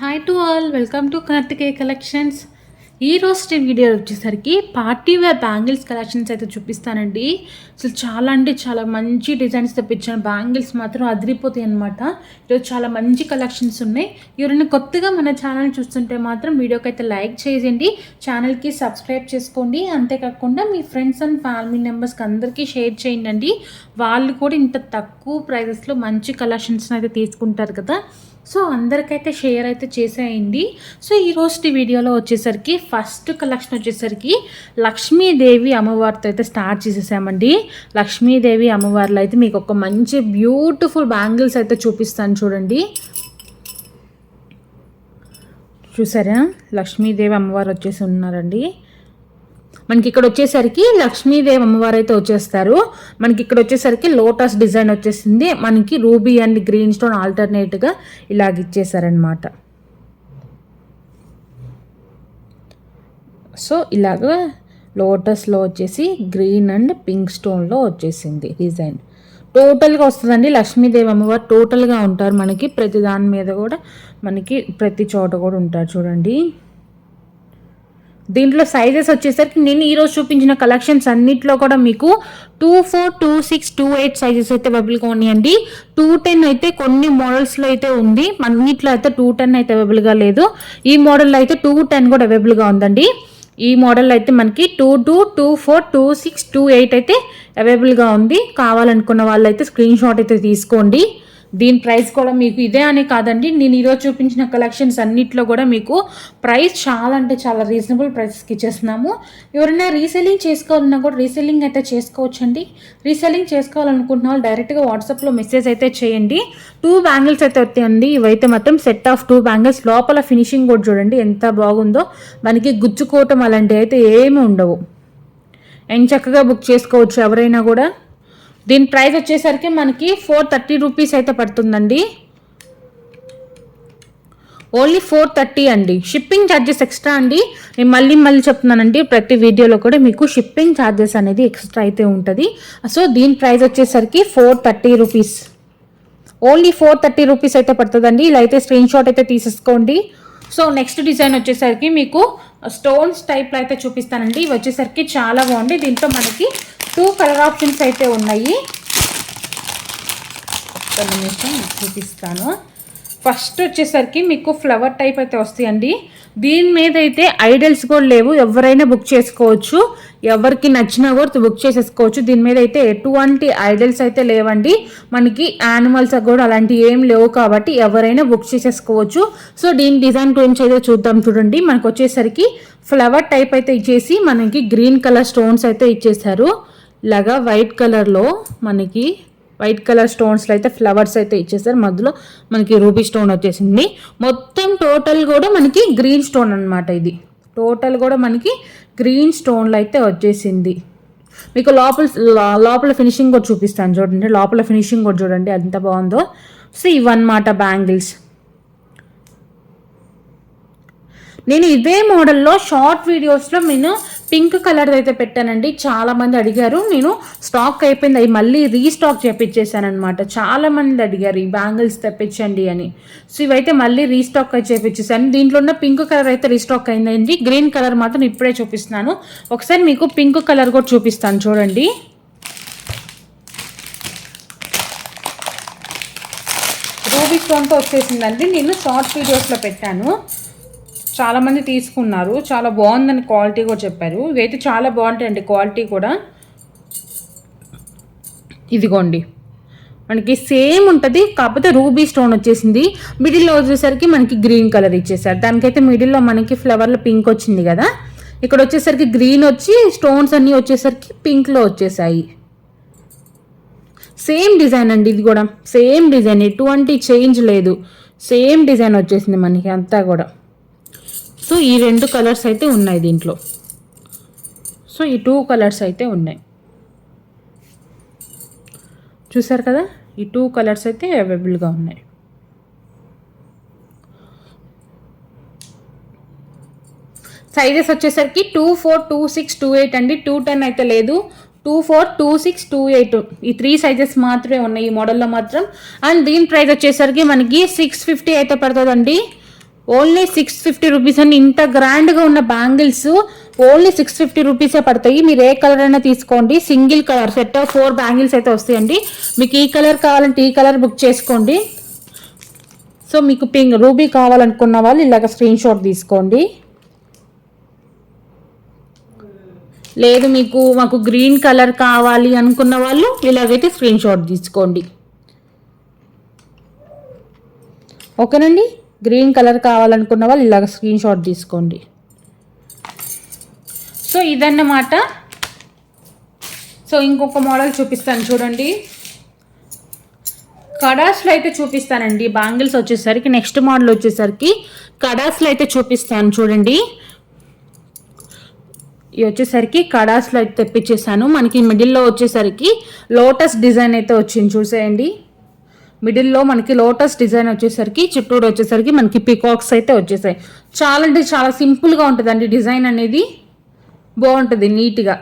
Hi to all, welcome to Karthikeya collections. ఈ రోజు video వచ్చేసరికి పార్టీ వేర్ బ్యాంగిల్స్ కలెక్షన్స్ అయితే చూపిస్తానండి. అసలు చాలా అంటే చాలా మంచి డిజైన్స్ తెప్పించాను. బ్యాంగిల్స్ మాత్రం అదిరిపోతాయి అనమాట. ఈరోజు చాలా మంచి కలెక్షన్స్ ఉన్నాయి. ఎవరైనా కొత్తగా మన ఛానల్ చూస్తుంటే మాత్రం వీడియోకి అయితే లైక్ చేయండి, ఛానల్కి సబ్స్క్రైబ్ చేసుకోండి. అంతేకాకుండా మీ ఫ్రెండ్స్ అండ్ ఫ్యామిలీ మెంబర్స్కి అందరికీ షేర్ చేయండి. వాళ్ళు కూడా ఇంత తక్కువ ప్రైజెస్లో మంచి కలెక్షన్స్ అయితే తీసుకుంటారు కదా. సో అందరికైతే షేర్ అయితే చేసేయండి. సో ఈరోజు వీడియోలో వచ్చేసరికి ఫస్ట్ కలెక్షన్ వచ్చేసరికి లక్ష్మీదేవి అమ్మవారితో అయితే స్టార్ట్ చేసేసామండి. లక్ష్మీదేవి అమ్మవారిలో అయితే మీకు ఒక మంచి బ్యూటిఫుల్ బ్యాంగిల్స్ అయితే చూపిస్తాను చూడండి. చూసారా, లక్ష్మీదేవి అమ్మవారు వచ్చేసి ఉన్నారండి. మనకి ఇక్కడ వచ్చేసరికి లక్ష్మీదేవి అమ్మవారు అయితే వచ్చేస్తారు. మనకి ఇక్కడ వచ్చేసరికి లోటస్ డిజైన్ వచ్చేసింది. మనకి రూబీ అండ్ గ్రీన్ స్టోన్ ఆల్టర్నేట్గా ఇలాగ ఇచ్చేసారనమాట. సో ఇలాగ లోటస్లో వచ్చేసి గ్రీన్ అండ్ పింక్ స్టోన్లో వచ్చేసింది డిజైన్. టోటల్గా వస్తుందండి. లక్ష్మీదేవి అమ్మవారు టోటల్గా ఉంటారు మనకి. ప్రతి దాని మీద కూడా మనకి ప్రతి చోట కూడా ఉంటారు చూడండి. దీంట్లో సైజెస్ వచ్చేసరికి నేను ఈరోజు చూపించిన కలెక్షన్స్ అన్నిట్లో కూడా మీకు 24, 26, 28 సైజెస్ అయితే అవైలబుల్గా ఉన్నాయండి. 210 అయితే కొన్ని మోడల్స్లో అయితే ఉంది, అన్నిట్లో అయితే 210 అయితే అవైలబుల్గా లేదు. ఈ మోడల్లో అయితే 210 కూడా అవైలబుల్గా ఉందండి. ఈ మోడల్ అయితే మనకి 22, 24, 26, 28 అయితే అవైలబుల్గా ఉంది. కావాలనుకున్న వాళ్ళు అయితే స్క్రీన్ షాట్ అయితే తీసుకోండి. దీని ప్రైస్ కూడా మీకు ఇదే అనే కాదండి, నేను ఈరోజు చూపించిన కలెక్షన్స్ అన్నిట్లో కూడా మీకు ప్రైస్ చాలా అంటే చాలా రీజనబుల్ ప్రైస్కి ఇచ్చేస్తున్నాము. ఎవరైనా రీసెల్లింగ్ చేసుకోవాలన్నా కూడా రీసెల్లింగ్ అయితే చేసుకోవచ్చండి. రీసెల్లింగ్ చేసుకోవాలనుకుంటున్న వాళ్ళు డైరెక్ట్గా వాట్సాప్లో మెసేజ్ అయితే చేయండి. 2 బ్యాంగిల్స్ అయితే వస్తాయండి. ఇవైతే మొత్తం సెట్ ఆఫ్ 2 బ్యాంగిల్స్. లోపల ఫినిషింగ్ కూడా చూడండి ఎంత బాగుందో. మనకి గుచ్చుకోవటం అలాంటివి అయితే ఏమి ఉండవు. అండ్ చక్కగా బుక్ చేసుకోవచ్చు ఎవరైనా కూడా. దీని ప్రైస్ వచ్చేసరికి మనకి 430 రూపీస్ అయితే పడుతుందండి. ఓన్లీ 430 అండి. షిప్పింగ్ ఛార్జెస్ ఎక్స్ట్రా అండి. నేను మళ్ళీ చెప్తున్నానండి, ప్రతి వీడియోలో కూడా మీకు షిప్పింగ్ ఛార్జెస్ అనేది ఎక్స్ట్రా అయితే ఉంటుంది. సో దీని ప్రైస్ వచ్చేసరికి 430 రూపీస్. ఓన్లీ 430 రూపీస్ అయితే పడుతుందండి. ఇలా అయితే స్క్రీన్ షాట్ అయితే తీసేసుకోండి. సో నెక్స్ట్ డిజైన్ వచ్చేసరికి మీకు స్టోన్స్ టైప్లో అయితే చూపిస్తానండి. ఇవి వచ్చేసరికి చాలా బాగుంది. దీంట్లో మనకి 2 కలర్ ఆప్షన్స్ అయితే ఉన్నాయి. ఒక నిమిషం చూపిస్తాను. ఫస్ట్ వచ్చేసరికి మీకు ఫ్లవర్ టైప్ అయితే వస్తాయండి. దీని మీద అయితే ఐడల్స్ కూడా లేవు, ఎవరైనా బుక్ చేసుకోవచ్చు. ఎవరికి నచ్చినా కూడా బుక్ చేసేసుకోవచ్చు. దీని మీద అయితే ఎటువంటి ఐడల్స్ అయితే లేవండి. మనకి యానిమల్స్ కూడా అలాంటివి ఏం లేవు కాబట్టి ఎవరైనా బుక్ చేసేసుకోవచ్చు. సో దీని డిజైన్ గురించి అయితే చూద్దాం చూడండి. మనకు వచ్చేసరికి ఫ్లవర్ టైప్ అయితే ఇచ్చేసి మనకి గ్రీన్ కలర్ స్టోన్స్ అయితే ఇచ్చేసారు. ఇలాగా వైట్ కలర్లో మనకి వైట్ కలర్ స్టోన్స్లో అయితే ఫ్లవర్స్ అయితే ఇచ్చేసారు. మధ్యలో మనకి రూబీ స్టోన్ వచ్చేసింది. మొత్తం టోటల్ కూడా మనకి గ్రీన్ స్టోన్ అనమాట. ఇది టోటల్ కూడా మనకి గ్రీన్ స్టోన్లో అయితే వచ్చేసింది. మీకు లోపల ఫినిషింగ్ కూడా చూపిస్తాను చూడండి. లోపల ఫినిషింగ్ కూడా చూడండి ఎంత బాగుందో. సో ఇవన్నమాట బ్యాంగిల్స్. నేను ఇదే మోడల్లో షార్ట్ వీడియోస్లో నేను పింక్ కలర్ అయితే పెట్టానండి. చాలామంది అడిగారు, నేను స్టాక్ అయిపోయింది అవి మళ్ళీ రీస్టాక్ చేపించేసాను అనమాట. చాలామంది అడిగారు ఈ బ్యాంగిల్స్ తెప్పించండి అని. సో ఇవైతే మళ్ళీ రీస్టాక్ అయితే చేపించేసాను. దీంట్లో ఉన్న పింక్ కలర్ అయితే రీస్టాక్ అయిందండి. గ్రీన్ కలర్ మాత్రం ఇప్పుడే చూపిస్తున్నాను. ఒకసారి మీకు పింక్ కలర్ కూడా చూపిస్తాను చూడండి. రూబీ స్టోన్తో వచ్చేసిందండి. నేను షార్ట్ వీడియోస్లో పెట్టాను, చాలామంది తీసుకున్నారు. చాలా బాగుందని క్వాలిటీ కూడా చెప్పారు. ఇవైతే చాలా బాగుంటాయండి క్వాలిటీ కూడా. ఇదిగోండి మనకి సేమ్ ఉంటుంది, కాకపోతే రూబీ స్టోన్ వచ్చేసింది. మిడిల్లో వచ్చేసరికి మనకి గ్రీన్ కలర్ ఇచ్చేసారు. దానికైతే మిడిల్లో మనకి ఫ్లవర్లో పింక్ వచ్చింది కదా. ఇక్కడ వచ్చేసరికి గ్రీన్ వచ్చి స్టోన్స్ అన్నీ వచ్చేసరికి పింక్లో వచ్చేసాయి. సేమ్ డిజైన్ అండి. ఇది కూడా సేమ్ డిజైన్, ఎటువంటి చేంజ్ లేదు. సేమ్ డిజైన్ వచ్చేసింది మనకి అంతా కూడా. సో ఈ 2 కలర్స్ అయితే ఉన్నాయి దీంట్లో. సో ఈ 2 కలర్స్ అయితే ఉన్నాయి. చూసారు కదా, ఈ 2 కలర్స్ అయితే అవైలబుల్గా ఉన్నాయి. సైజెస్ వచ్చేసరికి 24, 26, 28 అండి. 210 అయితే లేదు. 24, 26, 28 ఈ 3 సైజెస్ మాత్రమే ఉన్నాయి ఈ మోడల్లో మాత్రం. అండ్ దీని ప్రైస్ వచ్చేసరికి మనకి 650 అయితే పడుతుందండి. ఓన్లీ 650 రూపీస్ అండి. ఇంత గ్రాండ్గా ఉన్న బ్యాంగిల్స్ ఓన్లీ 650 రూపీసే పడతాయి. మీరు ఏ కలర్ అయినా తీసుకోండి. Single colour set of 4 bangles అయితే వస్తాయండి. మీకు ఈ కలర్ కావాలంటే ఈ కలర్ బుక్ చేసుకోండి. సో మీకు పింక్ రూబీ కావాలనుకున్న వాళ్ళు ఇలాగ స్క్రీన్ షాట్ తీసుకోండి. లేదు మాకు గ్రీన్ కలర్ కావాలి అనుకున్న వాళ్ళు ఇలాగైతే స్క్రీన్ షాట్ తీసుకోండి. ఓకేనండి. గ్రీన్ కలర్ కావాలనుకున్న వాళ్ళు ఇలాగ స్క్రీన్ షాట్ తీసుకోండి. సో ఇదన్నమాట. సో ఇంకొక మోడల్ చూపిస్తాను చూడండి. కడాస్లో అయితే చూపిస్తానండి. బ్యాంగిల్స్ వచ్చేసరికి నెక్స్ట్ మోడల్ వచ్చేసరికి కడాస్లో అయితే చూపిస్తాను చూడండి. ఇవి వచ్చేసరికి కడాస్లో అయితే తెప్పించేసాను. మనకి మిడిల్లో వచ్చేసరికి లోటస్ డిజైన్ అయితే వచ్చింది చూసేయండి. మిడిల్లో మనకి లోటస్ డిజైన్ వచ్చేసరికి చుట్టూరు వచ్చేసరికి మనకి పికాక్స్ అయితే వచ్చేసాయి. చాలా అంటే చాలా సింపుల్గా ఉంటుందండి. డిజైన్ అనేది బాగుంటుంది, నీట్గా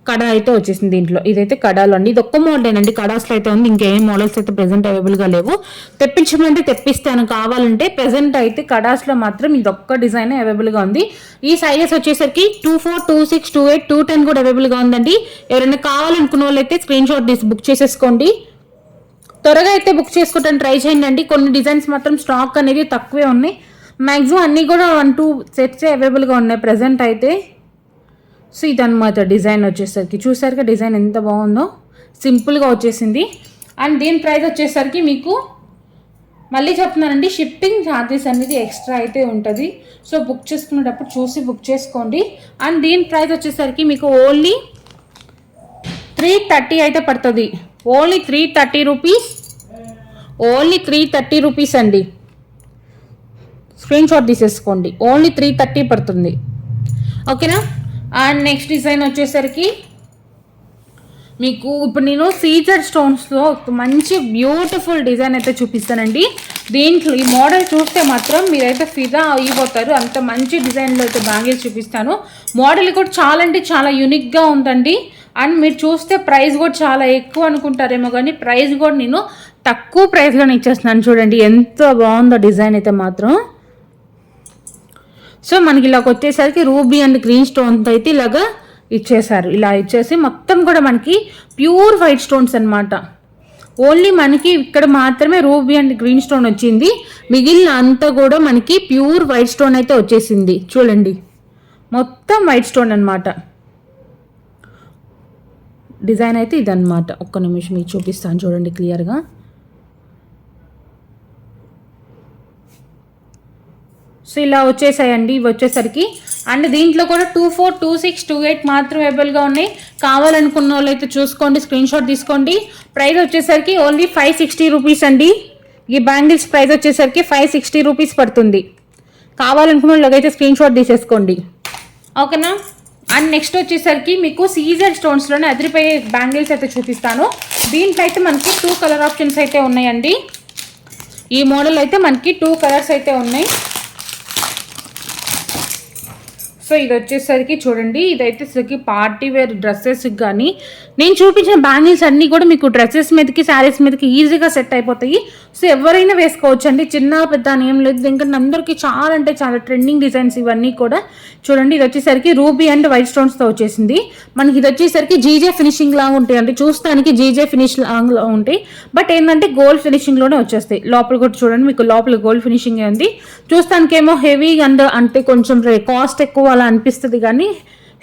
కడ అయితే వచ్చేసింది దీంట్లో. ఇదైతే కడాలో అండి. ఇది ఒక్క మోడలేనండి, కడాస్లో అయితే ఉంది. ఇంకేం మోడల్స్ అయితే ప్రెసెంట్ అవైలబుల్గా లేవు. తెప్పించమంటే తెప్పిస్తాను కావాలంటే. ప్రెసెంట్ అయితే కడాస్లో మాత్రం ఇది ఒక్క డిజైన్ అవైలబుల్గా ఉంది. ఈ సైజెస్ వచ్చేసరికి 24, 26, 28, 210 కూడా అవైలబుల్గా ఉందండి. ఎవరైనా కావాలనుకున్న వాళ్ళు అయితే స్క్రీన్ షాట్ తీసి బుక్ చేసేసుకోండి. త్వరగా అయితే బుక్ చేసుకోవడానికి ట్రై చేయండి అండి. కొన్ని డిజైన్స్ మాత్రం స్టాక్ అనేది తక్కువే ఉన్నాయి. మ్యాక్సిమం అన్నీ కూడా 1-2 సెట్సే అవైలబుల్గా ఉన్నాయి ప్రజెంట్ అయితే. సో ఇదన్నమాట డిజైన్ వచ్చేసరికి. చూసారుగా డిజైన్ ఎంత బాగుందో, సింపుల్గా వచ్చేసింది. అండ్ దీని ప్రైస్ వచ్చేసరికి మీకు మళ్ళీ చెప్తున్నానండి, షిప్పింగ్ ఛార్జెస్ అనేది ఎక్స్ట్రా అయితే ఉంటుంది. సో బుక్ చేసుకునేటప్పుడు చూసి బుక్ చేసుకోండి. అండ్ దీని ప్రైస్ వచ్చేసరికి మీకు ఓన్లీ 330 అయితే పడుతుంది. Only 330 rupees. ఓన్లీ 330 రూపీస్ అండి. స్క్రీన్ షాట్ తీసేసుకోండి. ఓన్లీ 330 పడుతుంది. ఓకేనా. అండ్ నెక్స్ట్ డిజైన్ వచ్చేసరికి మీకు ఇప్పుడు నేను సీజర్ స్టోన్స్లో మంచి బ్యూటిఫుల్ డిజైన్ అయితే చూపిస్తానండి. దీంట్లో ఈ మోడల్ చూస్తే మాత్రం మీరైతే ఫిదా అయిపోతారు. అంత మంచి డిజైన్లో అయితే బ్యాంగిల్స్ చూపిస్తాను. మోడల్ కూడా చాలా అంటే చాలా యూనిక్గా ఉందండి. అండ్ మీరు చూస్తే ప్రైస్ కూడా చాలా ఎక్కువ అనుకుంటారేమో, కానీ ప్రైస్ కూడా నేను తక్కువ ప్రైస్లోనే ఇచ్చేస్తున్నాను. చూడండి ఎంత బాగుందో డిజైన్ అయితే మాత్రం. సో మనకి ఇలాగ వచ్చేసరికి రూబీ అండ్ గ్రీన్ స్టోన్స్ అయితే ఇలాగా ఇచ్చేసారు. ఇలా ఇచ్చేసి మొత్తం కూడా మనకి ప్యూర్ వైట్ స్టోన్స్ అనమాట. ఓన్లీ మనకి ఇక్కడ మాత్రమే రూబీ అండ్ గ్రీన్ స్టోన్ వచ్చింది. మిగిలిన అంతా కూడా మనకి ప్యూర్ వైట్ స్టోన్ అయితే వచ్చేసింది. చూడండి మొత్తం వైట్ స్టోన్ అనమాట. డిజైన్ అయితే ఇదన్నమాట. ఒక్క నిమిషం మీకు చూపిస్తాను చూడండి క్లియర్గా. సో ఇలా వచ్చేసాయండి ఇవి వచ్చేసరికి. అండ్ దీంట్లో కూడా 24, 26, 28 మాత్రం అవైలబుల్గా ఉన్నాయి. కావాలనుకున్న వాళ్ళు అయితే చూసుకోండి, స్క్రీన్ షాట్ తీసుకోండి. ప్రైస్ వచ్చేసరికి ఓన్లీ 560 రూపీస్ అండి. ఈ బ్యాంగిల్స్ ప్రైస్ వచ్చేసరికి 560 రూపీస్ పడుతుంది. కావాలనుకున్న వాళ్ళు అయితే స్క్రీన్ షాట్ తీసేసుకోండి. ఓకేనా. అండ్ నెక్స్ట్ వచ్చేసరికి మీకు సీజర్ స్టోన్స్లోనే అదిరిపోయే బ్యాంగిల్స్ అయితే చూపిస్తాను. దీంట్లో అయితే మనకి 2 కలర్ ఆప్షన్స్ అయితే ఉన్నాయండి. ఈ మోడల్ అయితే మనకి 2 కలర్స్ అయితే ఉన్నాయి. సో ఇది వచ్చేసరికి చూడండి, ఇదైతే సరికి పార్టీ వేర్ డ్రెస్సెస్ కానీ నేను చూపించిన బ్యాంగిల్స్ అన్నీ కూడా మీకు డ్రెస్సెస్ మీదకి శారీస్ మీదకి ఈజీగా సెట్ అయిపోతాయి. సో ఎవరైనా వేసుకోవచ్చు అండి, చిన్న పెద్ద అని ఏం లేదు. ఎందుకంటే అందరికీ చాలా అంటే చాలా ట్రెండింగ్ డిజైన్స్ ఇవన్నీ కూడా. చూడండి ఇది వచ్చేసరికి రూబీ అండ్ వైట్ స్టోన్స్తో వచ్చేసింది. మనకి ఇది వచ్చేసరికి జీజే ఫినిషింగ్ లాగా ఉంటాయి. అంటే చూస్తానికి జీజే ఫినిష్ లాగా ఉంటాయి, బట్ ఏంటంటే గోల్డ్ ఫినిషింగ్లోనే వచ్చేస్తాయి. లోపల కూడా చూడండి మీకు లోపల గోల్డ్ ఫినిషింగ్ ఉంది. చూస్తానికి ఏమో హెవీ అండ్ అంటే కొంచెం కాస్ట్ ఎక్కువ అలా అనిపిస్తుంది, కానీ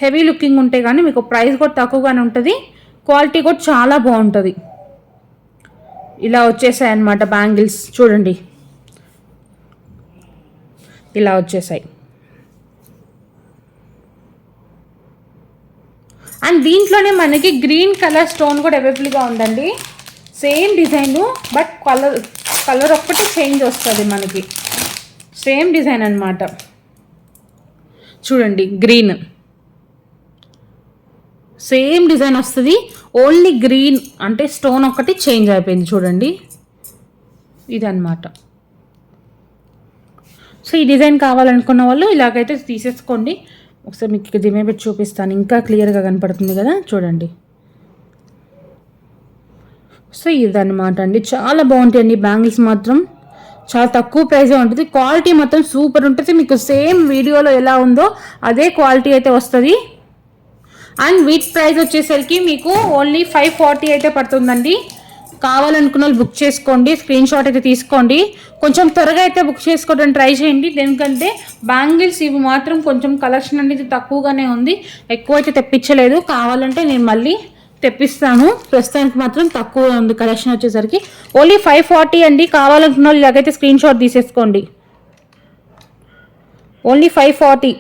హెవీ లుకింగ్ ఉంటే కానీ మీకు ప్రైస్ కూడా తక్కువగానే ఉంటుంది. క్వాలిటీ కూడా చాలా బాగుంటుంది. ఇలా వచ్చేసాయి అన్నమాట బ్యాంగిల్స్. చూడండి ఇలా వచ్చేసాయి. అండ్ దీంట్లోనే మనకి గ్రీన్ కలర్ స్టోన్ కూడా అవైలబుల్గా ఉందండి. సేమ్ డిజైను, బట్ కలర్ ఒక్కటి చేంజ్ వస్తుంది మనకి. సేమ్ డిజైన్ అన్నమాట. చూడండి గ్రీన్ సేమ్ డిజైన్ వస్తుంది. ఓన్లీ గ్రీన్ అంటే స్టోన్ ఒక్కటి చేంజ్ అయిపోయింది. చూడండి ఇదన్నమాట. సో ఈ డిజైన్ కావాలనుకున్న వాళ్ళు ఇలాగైతే తీసేసుకోండి. ఒకసారి మీకు దిమే పెట్టి చూపిస్తాను, ఇంకా క్లియర్గా కనపడుతుంది కదా. చూడండి సో ఇదన్నమాట అండి. చాలా బాగుంటాయండి బ్యాంగిల్స్ మాత్రం. చాలా తక్కువ ప్రైజే ఉంటుంది. క్వాలిటీ మొత్తం సూపర్ ఉంటుంది. మీకు సేమ్ వీడియోలో ఎలా ఉందో అదే క్వాలిటీ అయితే వస్తుంది. అండ్ వీట్ ప్రైస్ వచ్చేసరికి మీకు ఓన్లీ 540 అయితే పడుతుందండి. కావాలనుకున్న వాళ్ళు బుక్ చేసుకోండి, స్క్రీన్ షాట్ అయితే తీసుకోండి. కొంచెం త్వరగా అయితే బుక్ చేసుకోవడానికి ట్రై చేయండి. ఎందుకంటే బ్యాంగిల్స్ ఇవి మాత్రం కొంచెం కలెక్షన్ అనేది తక్కువగానే ఉంది, ఎక్కువ అయితే తెప్పించలేదు. కావాలంటే నేను మళ్ళీ తెప్పిస్తాను. ప్రస్తుతానికి మాత్రం తక్కువ ఉంది కలెక్షన్ వచ్చేసరికి. ఓన్లీ 540 అండి. కావాలనుకున్న వాళ్ళు ఇలాగైతే స్క్రీన్ షాట్ తీసేసుకోండి. ఓన్లీ 540.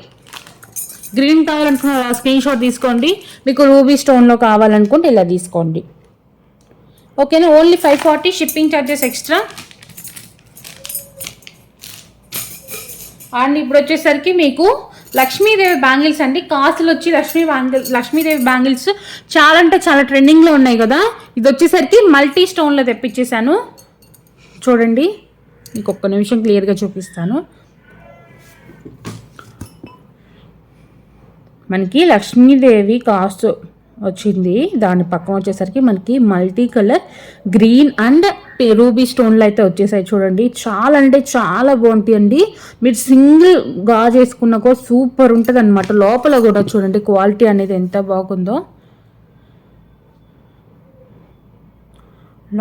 గ్రీన్ కావాలనుకున్న స్క్రీన్ షాట్ తీసుకోండి. మీకు రూబీ స్టోన్లో కావాలనుకుంటే ఇలా తీసుకోండి. ఓకేనా, only 540. Shipping charges extra. And ఇప్పుడు వచ్చేసరికి మీకు లక్ష్మీదేవి బ్యాంగిల్స్ అండి. కాసులు వచ్చి లక్ష్మీదేవి బ్యాంగిల్స్ చాలా అంటే చాలా ట్రెండింగ్లో ఉన్నాయి కదా. ఇది వచ్చేసరికి మల్టీ స్టోన్లో తెప్పించేసాను. చూడండి, మీకు ఒక్క నిమిషం క్లియర్గా చూపిస్తాను. మనకి లక్ష్మీదేవి కాస్ట్ వచ్చింది, దాని పక్కన వచ్చేసరికి మనకి multi colour green and ruby స్టోన్లు అయితే వచ్చేసాయి. చూడండి, చాలా అంటే చాలా బాగుంటాయి అండి. మీరు సింగిల్ గాజు వేసుకున్న కూడా సూపర్ ఉంటుంది అనమాట. లోపల కూడా చూడండి క్వాలిటీ అనేది ఎంత బాగుందో.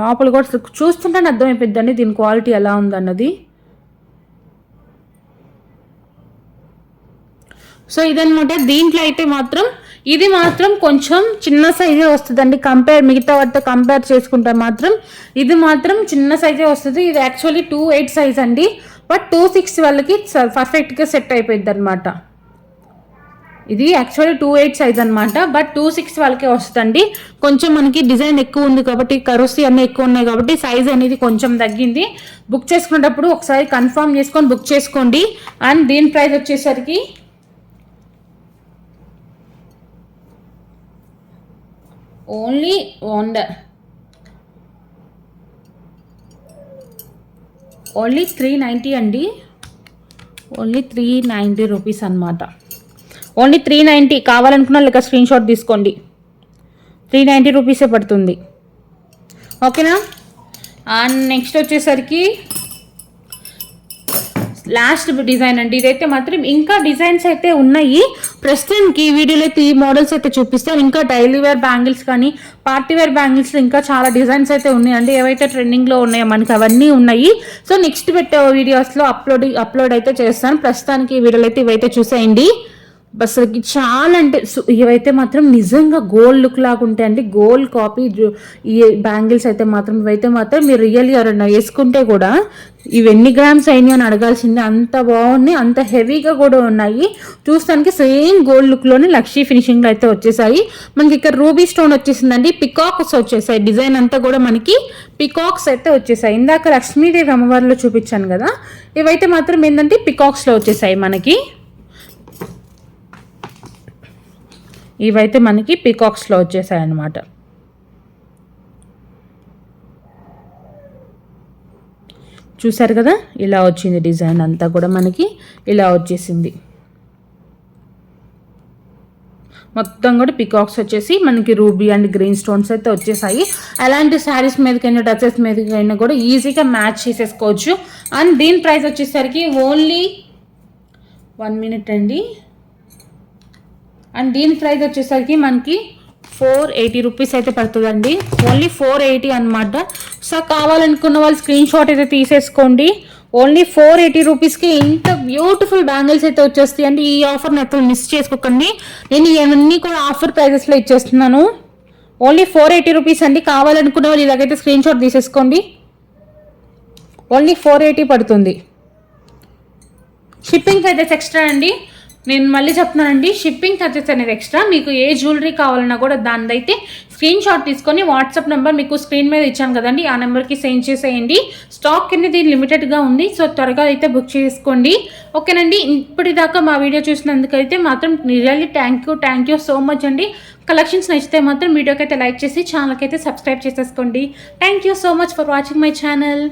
లోపల కూడా చూస్తుంటేనే అర్థమైపోద్దండి దీని క్వాలిటీ ఎలా ఉందన్నది. సో ఇదనమాట. దీంట్లో అయితే మాత్రం ఇది మాత్రం కొంచెం చిన్న సైజే వస్తుందండి. మిగతా వాటితో కంపేర్ చేసుకుంటే మాత్రం ఇది మాత్రం చిన్న సైజే వస్తుంది. ఇది యాక్చువల్లీ 2.8 సైజ్ అండి. బట్ 2.6 వాళ్ళకి పర్ఫెక్ట్గా సెట్ అయిపోయింది అనమాట. ఇది యాక్చువల్లీ 2.8 సైజ్ అనమాట. బట్ 2.6 వాళ్ళకే వస్తుందండి. కొంచెం మనకి డిజైన్ ఎక్కువ ఉంది కాబట్టి, కరోసి అన్నీ ఎక్కువ ఉన్నాయి కాబట్టి సైజ్ అనేది కొంచెం తగ్గింది. బుక్ చేసుకునేటప్పుడు ఒకసారి కన్ఫర్మ్ చేసుకొని బుక్ చేసుకోండి. అండ్ దీని ప్రైస్ వచ్చేసరికి ఓన్లీ 390 అండి. ఓన్లీ 390 రూపీస్ అనమాట. ఓన్లీ 390. కావాలనుకున్న లెక్క స్క్రీన్ షాట్ తీసుకోండి. 390 రూపీసే పడుతుంది. ఓకేనా. అండ్ నెక్స్ట్ వచ్చేసరికి లాస్ట్ డిజైన్ అండి. ఇదైతే మాత్రం ఇంకా డిజైన్స్ అయితే ఉన్నాయి. ప్రస్తుతానికి ఈ వీడియోలో అయితే ఈ మోడల్స్ అయితే చూపిస్తాను. ఇంకా డైలీ వేర్ బ్యాంగిల్స్ కానీ పార్టీ వేర్ బ్యాంగిల్స్ ఇంకా చాలా డిజైన్స్ అయితే ఉన్నాయండి. ఏవైతే ట్రెండింగ్లో ఉన్నాయో మనకి అవన్నీ ఉన్నాయి. సో నెక్స్ట్ పెట్టే వీడియోస్లో అప్లోడ్ అయితే చేస్తాను. ప్రస్తుతానికి ఈ వీడియోలో అయితే ఇవైతే చూసేయండి. అసలుకి చాలా అంటే ఇవైతే మాత్రం నిజంగా గోల్డ్ లుక్ లాగా ఉంటాయండి. గోల్డ్ కాపీ ఈ బ్యాంగిల్స్ అయితే మాత్రం ఇవైతే మాత్రం మీరు రియల్లీ ఎవరైనా వేసుకుంటే కూడా ఇవి ఎన్ని గ్రామ్స్ అయినాయి అని అడగాల్సిందే. అంత బాగున్నాయి, అంత హెవీగా కూడా ఉన్నాయి. చూస్తానికి సేమ్ గోల్డ్ లుక్లోనే లక్షీ ఫినిషింగ్లో అయితే వచ్చేసాయి. మనకి ఇక్కడ రూబీ స్టోన్ వచ్చేసిందండి. పికాక్స్ వచ్చేసాయి. డిజైన్ అంతా కూడా మనకి పికాక్స్ అయితే వచ్చేసాయి. ఇందాక లక్ష్మీదేవి అమ్మవారిలో చూపించాను కదా, ఇవైతే మాత్రం ఏంటంటే పికాక్స్లో వచ్చేసాయి మనకి. ఇవైతే మనకి పీకాక్స్లో వచ్చేసాయి అన్నమాట. చూసారు కదా, ఇలా వచ్చింది డిజైన్ అంతా కూడా మనకి ఇలా వచ్చేసింది. మొత్తం కూడా పికాక్స్ వచ్చేసి మనకి రూబీ అండ్ గ్రీన్ స్టోన్స్ అయితే వచ్చేసాయి. అలాంటి శారీస్ మీదకైనా డ్రెస్సెస్ మీదకైనా కూడా ఈజీగా మ్యాచ్ చేసేసుకోవచ్చు. అండ్ దీని ప్రైస్ వచ్చేసరికి ఓన్లీ 1 మినిట్ అండి. అండ్ దీని ప్రైస్ వచ్చేసరికి మనకి 480 రూపీస్ అయితే పడుతుందండి. ఓన్లీ 480 అనమాట. సో కావాలనుకున్న వాళ్ళు స్క్రీన్ షాట్ అయితే తీసేసుకోండి. ఓన్లీ 480 రూపీస్కి ఇంత బ్యూటిఫుల్ బ్యాంగిల్స్ అయితే వచ్చేస్తాయి అండి. ఈ ఆఫర్ని ఎప్పుడు మిస్ చేసుకోకండి. నేను ఇవన్నీ కూడా ఆఫర్ ప్రైజెస్లో ఇచ్చేస్తున్నాను. ఓన్లీ 480 రూపీస్ అండి. కావాలనుకున్న వాళ్ళు ఇలాగైతే స్క్రీన్ షాట్ తీసేసుకోండి. ఓన్లీ 480 పడుతుంది. షిప్పింగ్ ఛార్జెస్ ఎక్స్ట్రా అండి. నేను మళ్ళీ చెప్తున్నానండి, షిప్పింగ్ ఛార్జెస్ అనేది ఎక్స్ట్రా. మీకు ఏ జ్యువెలరీ కావాలన్నా కూడా దానిదైతే స్క్రీన్ షాట్ తీసుకొని వాట్సాప్ నెంబర్ మీకు స్క్రీన్ మీద ఇచ్చాను కదండి, ఆ నెంబర్కి సెండ్ చేసేయండి. స్టాక్ అనేది లిమిటెడ్గా ఉంది. సో త్వరగా అయితే బుక్ చేసుకోండి. ఓకేనండి. ఇప్పటిదాకా మా వీడియో చూసినందుకైతే మాత్రం really thank you so much అండి. కలెక్షన్స్ నచ్చితే మాత్రం వీడియోకి అయితే లైక్ చేసి ఛానల్కి అయితే సబ్స్క్రైబ్ చేసేసుకోండి. Thank you so much for watching my channel.